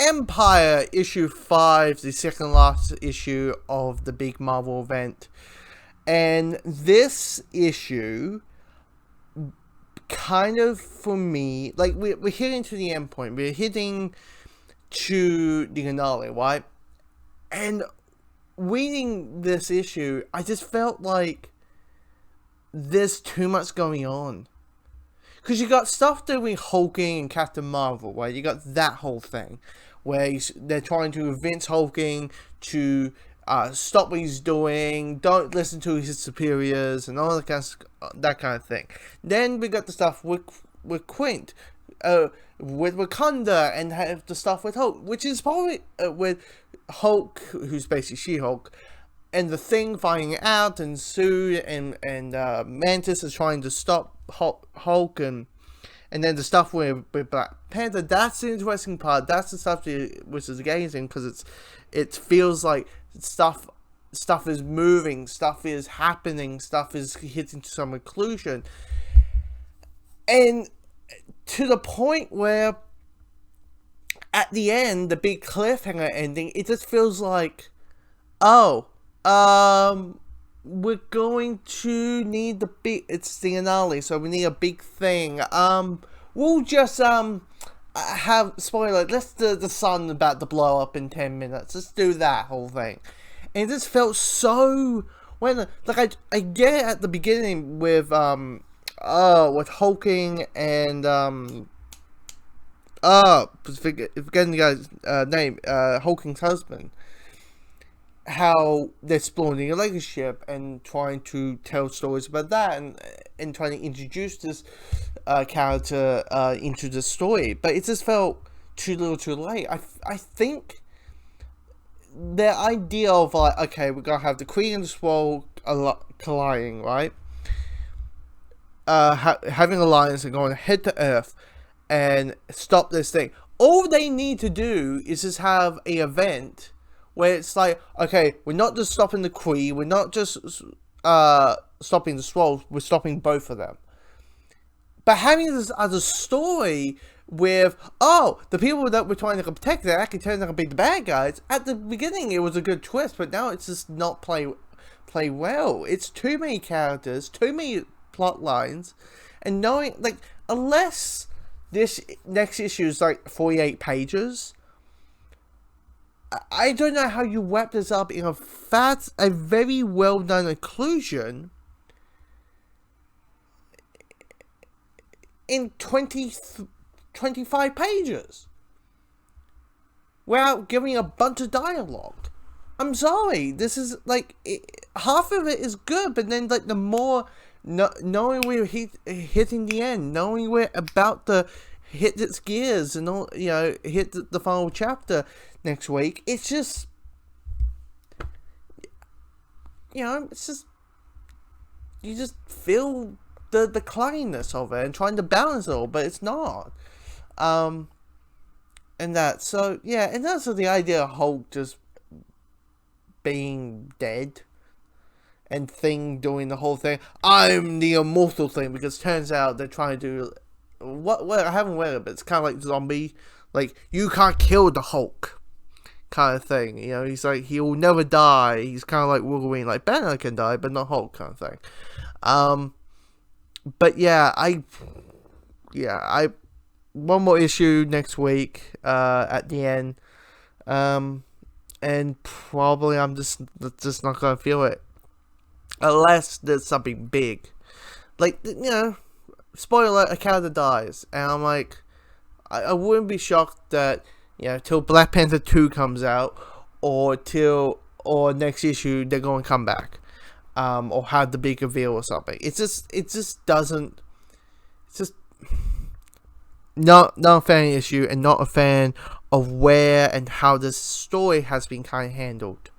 Empyre issue 5, the second last issue of the big Marvel event. And this issue, kind of for me, like we're hitting to the end point. We're hitting to the finale, right? And reading this issue, I just felt like there's too much going on. Because you got stuff doing Hulking and Captain Marvel, right? You got that whole thing where they're trying to convince Hulking to stop what he's doing, don't listen to his superiors, and all that kind of thing. Then we got the stuff with Quint, with Wakanda, and have the stuff with Hulk, which is probably with Hulk, who's basically She-Hulk, and the Thing finding out, and Sue and Mantis is trying to stop Hulk, and then the stuff with Black Panther. That's the interesting part. That's the stuff which is amazing, because it feels like stuff is moving, stuff is happening, stuff is hitting to some conclusion, and to the point where at the end, the big cliffhanger ending, it just feels like, oh, we're going to need it's the finale, so we need a big thing. We'll just, have, spoiler, let's do the sun about to blow up in 10 minutes. Let's do that whole thing. And it just felt so, like, I get it at the beginning with Hulking and, forgetting the guy's name, Hulking's husband. How they're exploring a relationship and trying to tell stories about that, and trying to introduce this character into the story, but it just felt too little too late. I think the idea of, like, okay, we're gonna have the Queen and the Scroll colliding, right? Having alliance and going to head to Earth and stop this thing. All they need to do is just have an event where it's like, okay, we're not just stopping the Kree, we're not just stopping the Skrulls, we're stopping both of them. But having this as a story with, oh, the people that we're trying to protect, that actually turn out to be the bad guys. At the beginning, it was a good twist, but now it's just not play well. It's too many characters, too many plot lines, and knowing, like, unless this next issue is like 48 pages, I don't know how you wrap this up in a very well done conclusion in 25 pages without giving a bunch of dialogue. I'm sorry, this is like, half of it is good, but then, like, the more knowing we're hitting the end, knowing we're about to hit its gears and all, you know, hit the final chapter next week, it's just, you know, it's just, you just feel the declininess of it and trying to balance it all, but it's not. And that, so, yeah, and that's the idea of Hulk just being dead, and Thing doing the whole thing, I'm the immortal thing, because turns out they're trying to do, I haven't read it, but it's kind of like zombie, like, you can't kill the Hulk kind of thing, you know, he's like, he'll never die, he's kind of like Wolverine, like, Banner can die, but not Hulk kind of thing. But yeah, one more issue next week, at the end, and probably I'm just not gonna feel it, unless there's something big, like, you know, spoiler, a character dies, and I'm like, I wouldn't be shocked that, you know, till Black Panther 2 comes out, or next issue they're going to come back, or have the big reveal or something. It just doesn't. It's just not a fan issue, and not a fan of where and how this story has been kind of handled.